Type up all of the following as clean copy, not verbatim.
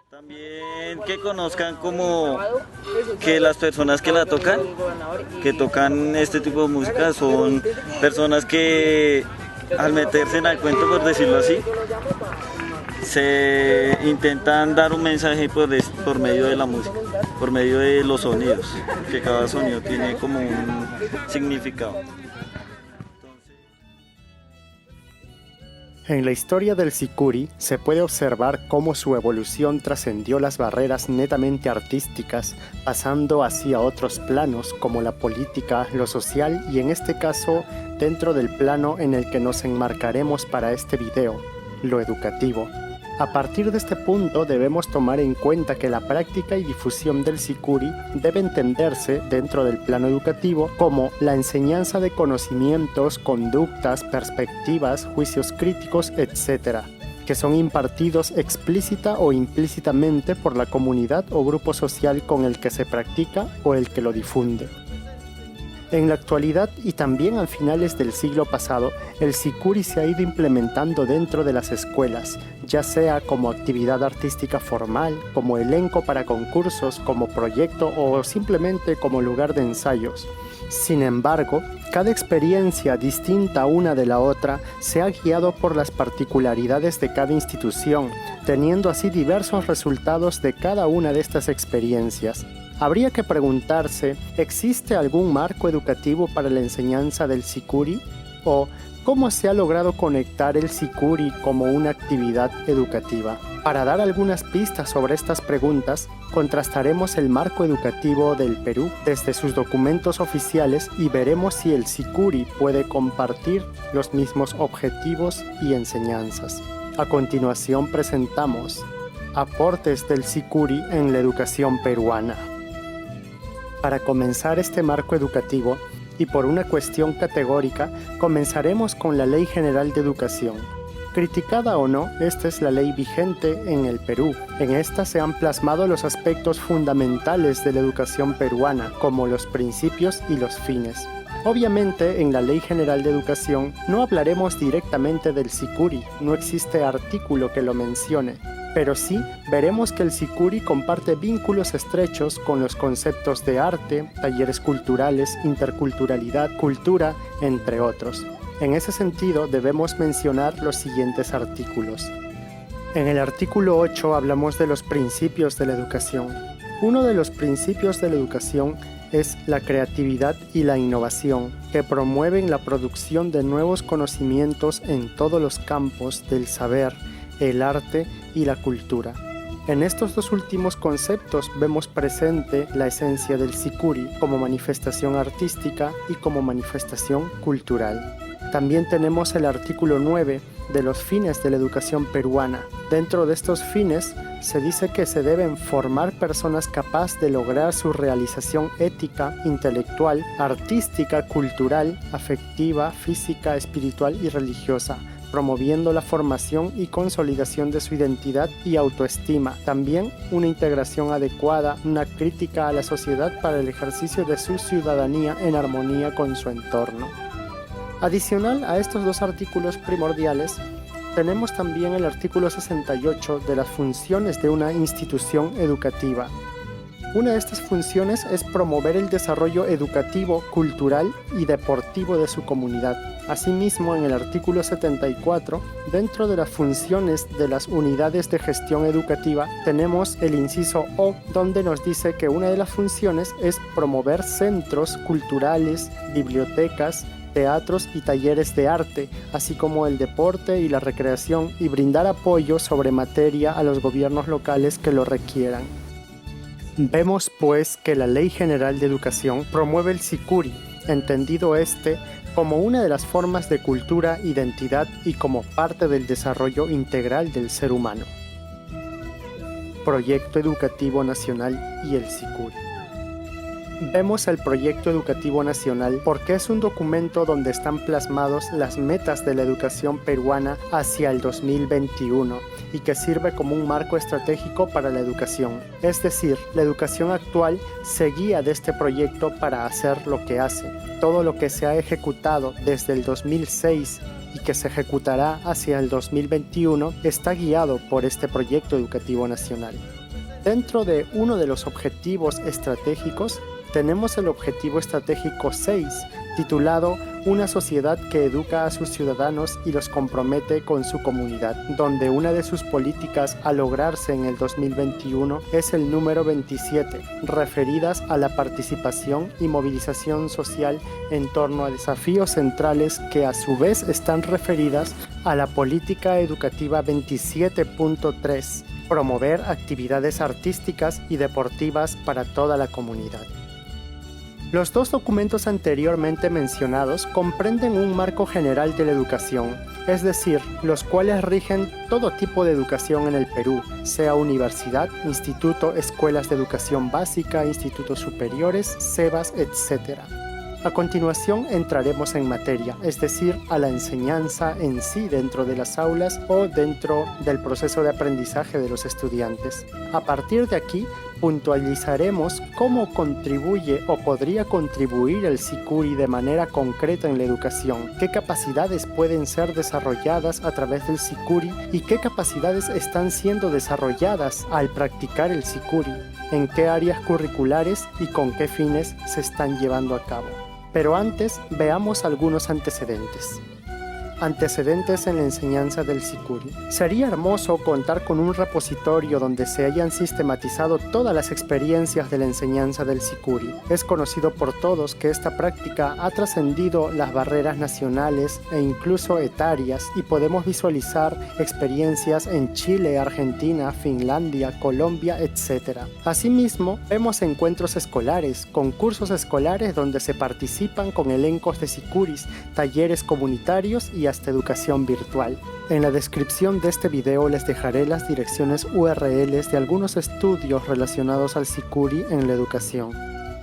También que conozcan como que las personas que la tocan, que tocan este tipo de música, son personas que al meterse en el cuento, por decirlo así, se intentan dar un mensaje por medio de la música, por medio de los sonidos, que cada sonido tiene como un significado. En la historia del Sicuri se puede observar cómo su evolución trascendió las barreras netamente artísticas, pasando hacia otros planos como la política, lo social y en este caso dentro del plano en el que nos enmarcaremos para este video, lo educativo. A partir de este punto debemos tomar en cuenta que la práctica y difusión del Sicuri debe entenderse dentro del plano educativo como la enseñanza de conocimientos, conductas, perspectivas, juicios críticos, etc., que son impartidos explícita o implícitamente por la comunidad o grupo social con el que se practica o el que lo difunde. En la actualidad y también a finales del siglo pasado, el Sicuri se ha ido implementando dentro de las escuelas, ya sea como actividad artística formal, como elenco para concursos, como proyecto o simplemente como lugar de ensayos. Sin embargo, cada experiencia distinta una de la otra se ha guiado por las particularidades de cada institución, teniendo así diversos resultados de cada una de estas experiencias. Habría que preguntarse, ¿existe algún marco educativo para la enseñanza del Sicuri? ¿O cómo se ha logrado conectar el Sicuri como una actividad educativa? Para dar algunas pistas sobre estas preguntas, contrastaremos el marco educativo del Perú desde sus documentos oficiales y veremos si el Sicuri puede compartir los mismos objetivos y enseñanzas. A continuación presentamos aportes del Sicuri en la educación peruana. Para comenzar este marco educativo, y por una cuestión categórica, comenzaremos con la Ley General de Educación. Criticada o no, esta es la ley vigente en el Perú. En esta se han plasmado los aspectos fundamentales de la educación peruana, como los principios y los fines. Obviamente, en la Ley General de Educación no hablaremos directamente del Sicuri, no existe artículo que lo mencione, pero sí veremos que el Sicuri comparte vínculos estrechos con los conceptos de arte, talleres culturales, interculturalidad, cultura, entre otros. En ese sentido, debemos mencionar los siguientes artículos. En el artículo 8 hablamos de los principios de la educación. Uno de los principios de la educación es la creatividad y la innovación, que promueven la producción de nuevos conocimientos en todos los campos del saber, el arte y la cultura. En estos dos últimos conceptos vemos presente la esencia del Sicuri como manifestación artística y como manifestación cultural. También tenemos el artículo 9 de los fines de la educación peruana. Dentro de estos fines se dice que se deben formar personas capaces de lograr su realización ética, intelectual, artística, cultural, afectiva, física, espiritual y religiosa, promoviendo la formación y consolidación de su identidad y autoestima. También una integración adecuada, una crítica a la sociedad para el ejercicio de su ciudadanía en armonía con su entorno. Adicional a estos dos artículos primordiales, tenemos también el artículo 68 de las funciones de una institución educativa. Una de estas funciones es promover el desarrollo educativo, cultural y deportivo de su comunidad. Asimismo, en el artículo 74, dentro de las funciones de las unidades de gestión educativa, tenemos el inciso O, donde nos dice que una de las funciones es promover centros culturales, bibliotecas, teatros y talleres de arte, así como el deporte y la recreación, y brindar apoyo sobre materia a los gobiernos locales que lo requieran. Vemos pues que la Ley General de Educación promueve el Sicuri, entendido como una de las formas de cultura, identidad y como parte del desarrollo integral del ser humano. Proyecto Educativo Nacional y el Sicuri. Vemos el Proyecto Educativo Nacional porque es un documento donde están plasmados las metas de la educación peruana hacia el 2021 y que sirve como un marco estratégico para la educación. Es decir, la educación actual se guía de este proyecto para hacer lo que hace. Todo lo que se ha ejecutado desde el 2006 y que se ejecutará hacia el 2021 está guiado por este Proyecto Educativo Nacional. Dentro de uno de los objetivos estratégicos, tenemos el objetivo estratégico 6, titulado Una sociedad que educa a sus ciudadanos y los compromete con su comunidad, donde una de sus políticas a lograrse en el 2021 es el número 27, referidas a la participación y movilización social en torno a desafíos centrales que a su vez están referidas a la política educativa 27.3, promover actividades artísticas y deportivas para toda la comunidad. Los dos documentos anteriormente mencionados comprenden un marco general de la educación, es decir, los cuales rigen todo tipo de educación en el Perú, sea universidad, instituto, escuelas de educación básica, institutos superiores, SEBAs, etc. A continuación entraremos en materia, es decir, a la enseñanza en sí dentro de las aulas o dentro del proceso de aprendizaje de los estudiantes. A partir de aquí, puntualizaremos cómo contribuye o podría contribuir el Sicuri de manera concreta en la educación, qué capacidades pueden ser desarrolladas a través del Sicuri y qué capacidades están siendo desarrolladas al practicar el Sicuri, en qué áreas curriculares y con qué fines se están llevando a cabo. Pero antes, veamos algunos antecedentes. Antecedentes en la enseñanza del Sicuri. Sería hermoso contar con un repositorio donde se hayan sistematizado todas las experiencias de la enseñanza del Sicuri. Es conocido por todos que esta práctica ha trascendido las barreras nacionales e incluso etarias y podemos visualizar experiencias en Chile, Argentina, Finlandia, Colombia, etc. Asimismo, vemos encuentros escolares, concursos escolares donde se participan con elencos de Sicuris, talleres comunitarios y hasta educación virtual. En la descripción de este video les dejaré las direcciones URLs de algunos estudios relacionados al Sicuri en la educación.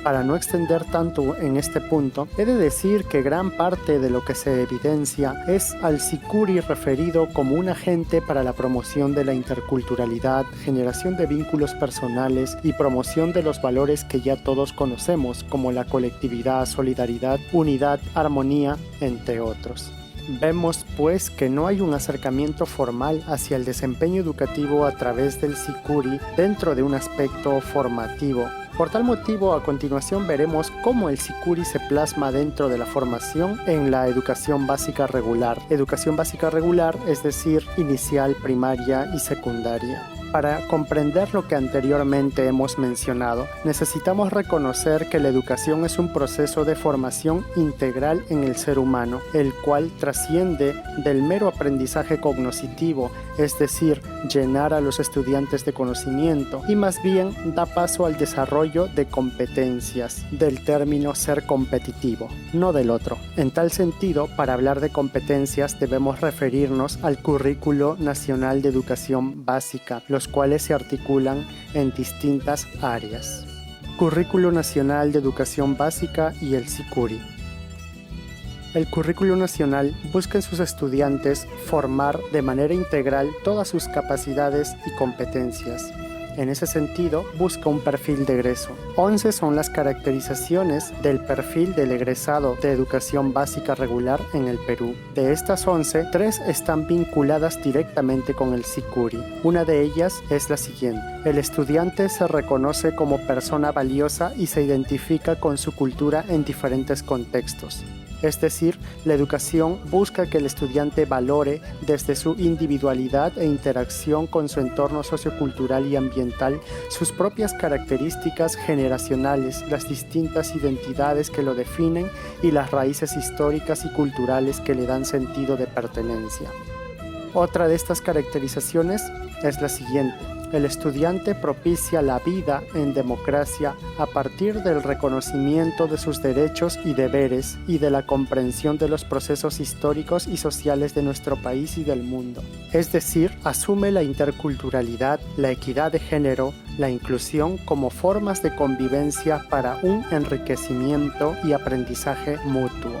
Para no extender tanto en este punto, he de decir que gran parte de lo que se evidencia es al Sicuri referido como un agente para la promoción de la interculturalidad, generación de vínculos personales y promoción de los valores que ya todos conocemos, como la colectividad, solidaridad, unidad, armonía, entre otros. Vemos pues que no hay un acercamiento formal hacia el desempeño educativo a través del Sicuri dentro de un aspecto formativo. Por tal motivo, a continuación veremos cómo el Sicuri se plasma dentro de la formación en la educación básica regular. Educación básica regular, es decir, inicial, primaria y secundaria. Para comprender lo que anteriormente hemos mencionado, necesitamos reconocer que la educación es un proceso de formación integral en el ser humano, el cual trasciende del mero aprendizaje cognoscitivo, es decir, llenar a los estudiantes de conocimiento, y más bien da paso al desarrollo de competencias, del término ser competitivo, no del otro. En tal sentido, para hablar de competencias debemos referirnos al Currículo Nacional de Educación Básica, los cuales se articulan en distintas áreas. Currículo Nacional de Educación Básica y el Sicuri. El Currículo Nacional busca en sus estudiantes formar de manera integral todas sus capacidades y competencias. En ese sentido, busca un perfil de egreso. 11 son las caracterizaciones del perfil del egresado de educación básica regular en el Perú. De estas 11, 3 están vinculadas directamente con el Sicuri. Una de ellas es la siguiente. El estudiante se reconoce como persona valiosa y se identifica con su cultura en diferentes contextos. Es decir, la educación busca que el estudiante valore desde su individualidad e interacción con su entorno sociocultural y ambiental sus propias características generacionales, las distintas identidades que lo definen y las raíces históricas y culturales que le dan sentido de pertenencia. Otra de estas caracterizaciones es la siguiente. El estudiante propicia la vida en democracia a partir del reconocimiento de sus derechos y deberes y de la comprensión de los procesos históricos y sociales de nuestro país y del mundo. Es decir, asume la interculturalidad, la equidad de género, la inclusión como formas de convivencia para un enriquecimiento y aprendizaje mutuo.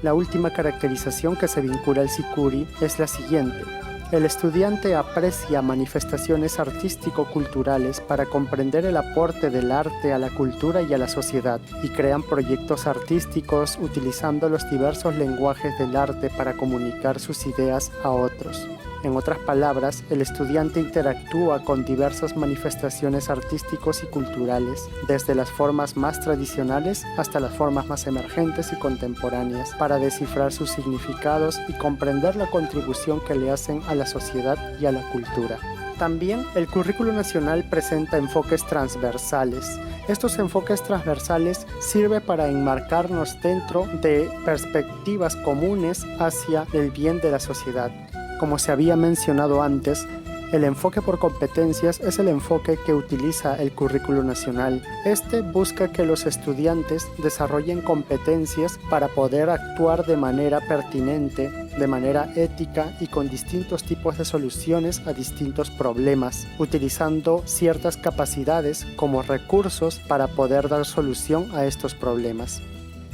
La última caracterización que se vincula al Sicuri es la siguiente. El estudiante aprecia manifestaciones artístico-culturales para comprender el aporte del arte a la cultura y a la sociedad y crean proyectos artísticos utilizando los diversos lenguajes del arte para comunicar sus ideas a otros. En otras palabras, el estudiante interactúa con diversas manifestaciones artísticos y culturales, desde las formas más tradicionales hasta las formas más emergentes y contemporáneas, para descifrar sus significados y comprender la contribución que le hacen a la sociedad y a la cultura. También el currículo nacional presenta enfoques transversales. Estos enfoques transversales sirven para enmarcarnos dentro de perspectivas comunes hacia el bien de la sociedad. Como se había mencionado antes, el enfoque por competencias es el enfoque que utiliza el currículo nacional. Este busca que los estudiantes desarrollen competencias para poder actuar de manera pertinente, de manera ética y con distintos tipos de soluciones a distintos problemas, utilizando ciertas capacidades como recursos para poder dar solución a estos problemas.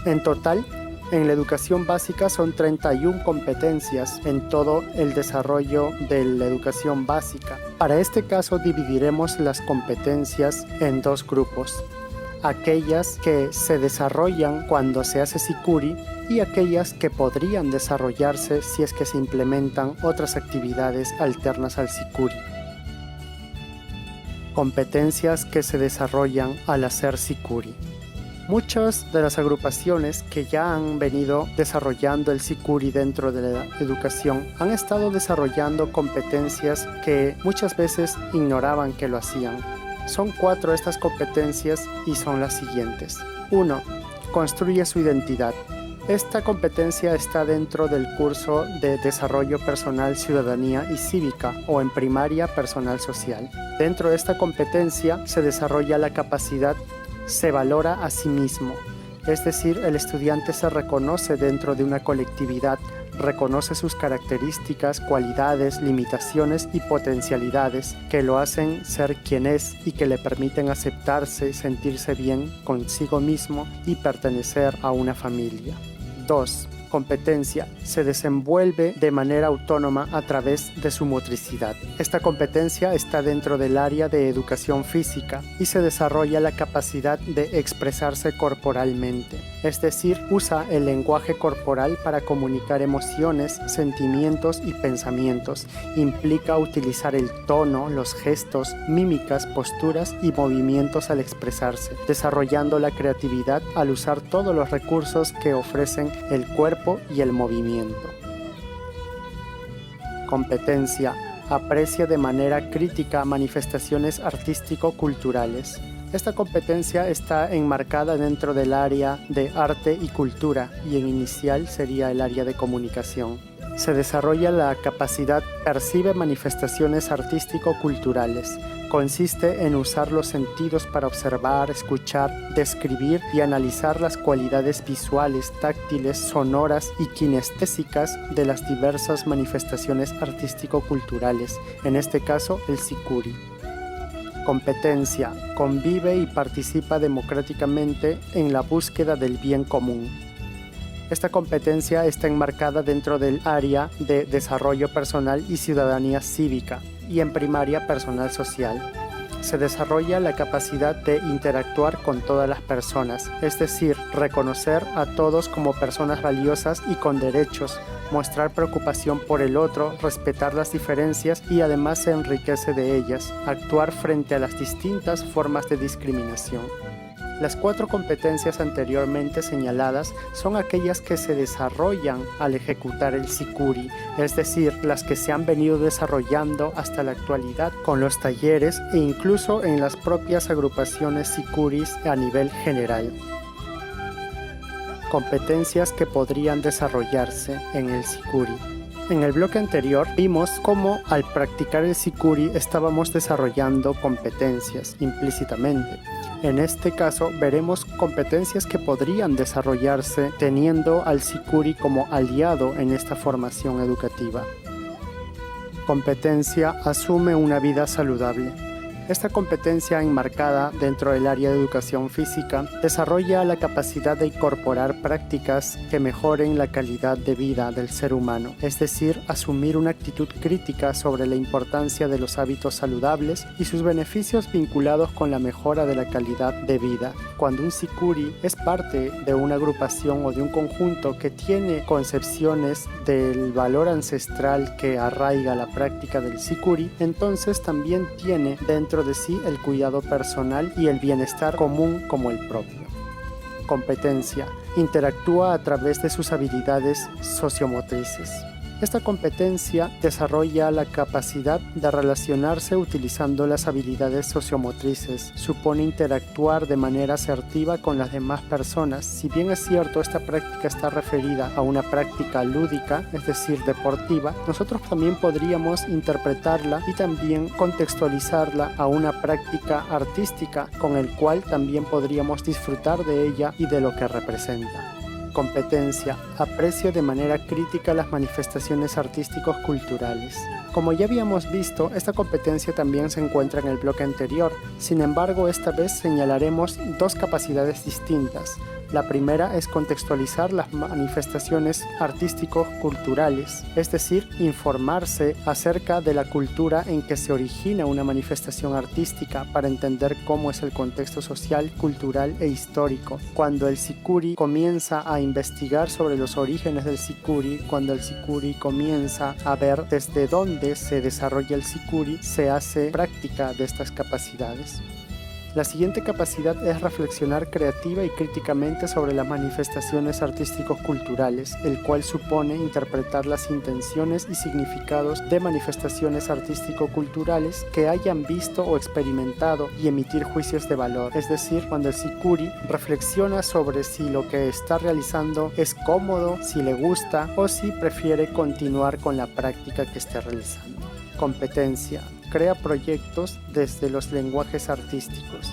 En total, en la educación básica son 31 competencias en todo el desarrollo de la educación básica. Para este caso dividiremos las competencias en dos grupos: aquellas que se desarrollan cuando se hace Sicuri y aquellas que podrían desarrollarse si es que se implementan otras actividades alternas al Sicuri. Competencias que se desarrollan al hacer Sicuri. Muchas de las agrupaciones que ya han venido desarrollando el Sicuri dentro de la educación han estado desarrollando competencias que muchas veces ignoraban que lo hacían. Son 4 estas competencias y son las siguientes. 1. Construye su identidad. Esta competencia está dentro del curso de Desarrollo Personal, Ciudadanía y Cívica o en primaria Personal Social. Dentro de esta competencia se desarrolla la capacidad, se valora a sí mismo, es decir, el estudiante se reconoce dentro de una colectividad, reconoce sus características, cualidades, limitaciones y potencialidades que lo hacen ser quien es y que le permiten aceptarse, sentirse bien consigo mismo y pertenecer a una familia. 2. Competencia. Se desenvuelve de manera autónoma a través de su motricidad. Esta competencia está dentro del área de educación física y se desarrolla la capacidad de expresarse corporalmente. Es decir, usa el lenguaje corporal para comunicar emociones, sentimientos y pensamientos. Implica utilizar el tono, los gestos, mímicas, posturas y movimientos al expresarse, desarrollando la creatividad al usar todos los recursos que ofrecen el cuerpo y el movimiento. Competencia. Aprecia de manera crítica manifestaciones artístico-culturales. Esta competencia está enmarcada dentro del área de arte y cultura y en inicial sería el área de comunicación. Se desarrolla la capacidad percibe manifestaciones artístico-culturales. Consiste en usar los sentidos para observar, escuchar, describir y analizar las cualidades visuales, táctiles, sonoras y kinestésicas de las diversas manifestaciones artístico-culturales, en este caso el Sicuri. Competencia. Convive y participa democráticamente en la búsqueda del bien común. Esta competencia está enmarcada dentro del área de desarrollo personal y ciudadanía cívica y en primaria personal social. Se desarrolla la capacidad de interactuar con todas las personas, es decir, reconocer a todos como personas valiosas y con derechos, mostrar preocupación por el otro, respetar las diferencias y además se enriquece de ellas, actuar frente a las distintas formas de discriminación. Las 4 competencias anteriormente señaladas son aquellas que se desarrollan al ejecutar el Sicuri, es decir, las que se han venido desarrollando hasta la actualidad con los talleres e incluso en las propias agrupaciones Sicuris a nivel general. Competencias que podrían desarrollarse en el Sicuri. En el bloque anterior vimos cómo al practicar el Sicuri estábamos desarrollando competencias implícitamente. En este caso veremos competencias que podrían desarrollarse teniendo al Sicuri como aliado en esta formación educativa. Competencia asume una vida saludable. Esta competencia enmarcada dentro del área de educación física desarrolla la capacidad de incorporar prácticas que mejoren la calidad de vida del ser humano, es decir, asumir una actitud crítica sobre la importancia de los hábitos saludables y sus beneficios vinculados con la mejora de la calidad de vida. Cuando un Sikuri es parte de una agrupación o de un conjunto que tiene concepciones del valor ancestral que arraiga la práctica del Sikuri, entonces también tiene dentro de sí el cuidado personal y el bienestar común como el propio. Competencia. Interactúa a través de sus habilidades sociomotrices. Esta competencia desarrolla la capacidad de relacionarse utilizando las habilidades sociomotrices. Supone interactuar de manera asertiva con las demás personas. Si bien es cierto, esta práctica está referida a una práctica lúdica, es decir, deportiva, nosotros también podríamos interpretarla y también contextualizarla a una práctica artística, con el cual también podríamos disfrutar de ella y de lo que representa. Competencia. Aprecia de manera crítica las manifestaciones artísticos culturales. Como ya habíamos visto, esta competencia también se encuentra en el bloque anterior. Sin embargo, esta vez señalaremos dos capacidades distintas. La primera es contextualizar las manifestaciones artísticos culturales, es decir, informarse acerca de la cultura en que se origina una manifestación artística para entender cómo es el contexto social, cultural e histórico. Cuando el Sikuri comienza a investigar sobre los orígenes del Sikuri, cuando el Sikuri comienza a ver desde dónde se desarrolla el Sikuri, se hace práctica de estas capacidades. La siguiente capacidad es reflexionar creativa y críticamente sobre las manifestaciones artístico-culturales, el cual supone interpretar las intenciones y significados de manifestaciones artístico-culturales que hayan visto o experimentado y emitir juicios de valor. Es decir, cuando el Sikuri reflexiona sobre si lo que está realizando es cómodo, si le gusta o si prefiere continuar con la práctica que esté realizando. Competencia. Crea proyectos desde los lenguajes artísticos.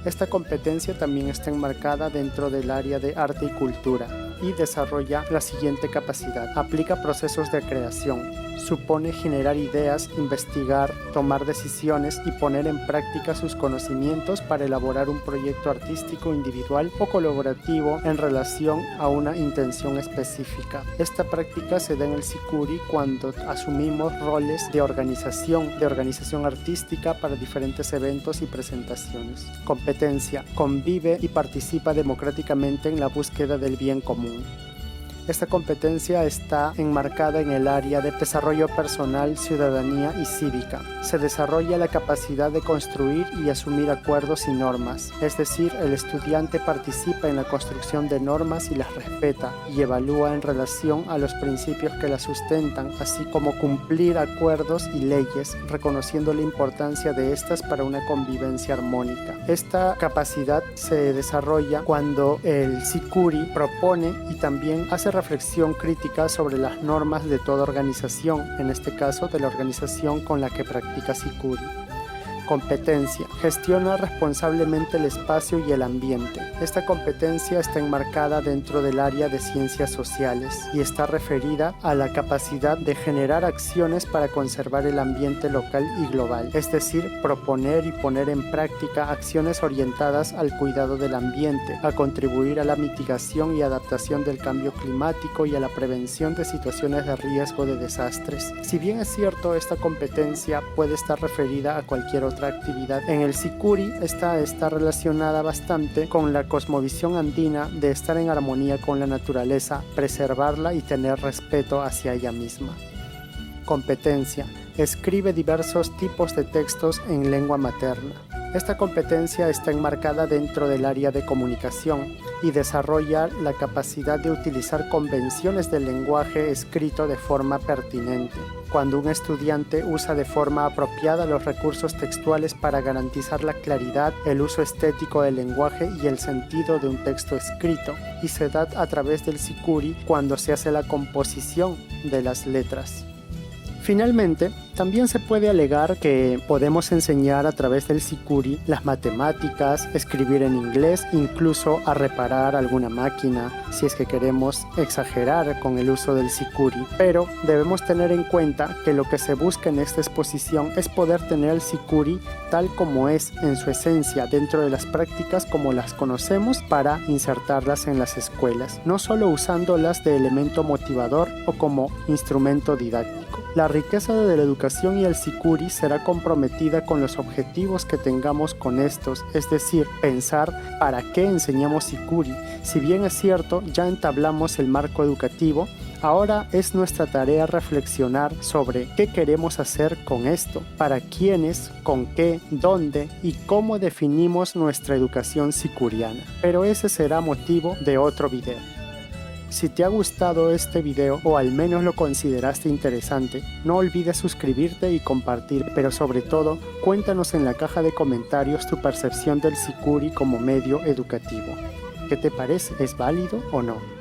Esta competencia también está enmarcada dentro del área de arte y cultura y desarrolla la siguiente capacidad. Aplica procesos de creación. Supone generar ideas, investigar, tomar decisiones y poner en práctica sus conocimientos para elaborar un proyecto artístico individual o colaborativo en relación a una intención específica. Esta práctica se da en el Sikuri cuando asumimos roles de organización artística para diferentes eventos y presentaciones. Competencia. Convive y participa democráticamente en la búsqueda del bien común. Esta competencia está enmarcada en el área de desarrollo personal, ciudadanía y cívica. Se desarrolla la capacidad de construir y asumir acuerdos y normas, es decir, el estudiante participa en la construcción de normas y las respeta y evalúa en relación a los principios que las sustentan, así como cumplir acuerdos y leyes, reconociendo la importancia de estas para una convivencia armónica. Esta capacidad se desarrolla cuando el Sikuri propone y también hace reflexión crítica sobre las normas de toda organización, en este caso de la organización con la que practica Sikuri. Competencia. Gestiona responsablemente el espacio y el ambiente. Esta competencia está enmarcada dentro del área de ciencias sociales y está referida a la capacidad de generar acciones para conservar el ambiente local y global, es decir, proponer y poner en práctica acciones orientadas al cuidado del ambiente, a contribuir a la mitigación y adaptación del cambio climático y a la prevención de situaciones de riesgo de desastres. Si bien es cierto, esta competencia puede estar referida a cualquier otra actividad. En el Sikuri esta está relacionada bastante con la cosmovisión andina de estar en armonía con la naturaleza, preservarla y tener respeto hacia ella misma. Competencia. Escribe diversos tipos de textos en lengua materna. Esta competencia está enmarcada dentro del área de comunicación y desarrolla la capacidad de utilizar convenciones del lenguaje escrito de forma pertinente. Cuando un estudiante usa de forma apropiada los recursos textuales para garantizar la claridad, el uso estético del lenguaje y el sentido de un texto escrito, y se da a través del Sikuri cuando se hace la composición de las letras. Finalmente, también se puede alegar que podemos enseñar a través del Sikuri las matemáticas, escribir en inglés, incluso a reparar alguna máquina, si es que queremos exagerar con el uso del Sikuri. Pero debemos tener en cuenta que lo que se busca en esta exposición es poder tener el Sikuri tal como es en su esencia dentro de las prácticas como las conocemos para insertarlas en las escuelas, no solo usándolas de elemento motivador o como instrumento didáctico. La riqueza de la educación y el Sicuri será comprometida con los objetivos que tengamos con estos, es decir, pensar para qué enseñamos Sicuri. Si bien es cierto, ya entablamos el marco educativo, ahora es nuestra tarea reflexionar sobre qué queremos hacer con esto, para quiénes, con qué, dónde y cómo definimos nuestra educación sicuriana. Pero ese será motivo de otro video. Si te ha gustado este video o al menos lo consideraste interesante, no olvides suscribirte y compartir, pero sobre todo, cuéntanos en la caja de comentarios tu percepción del Sicuri como medio educativo. ¿Qué te parece? ¿Es válido o no?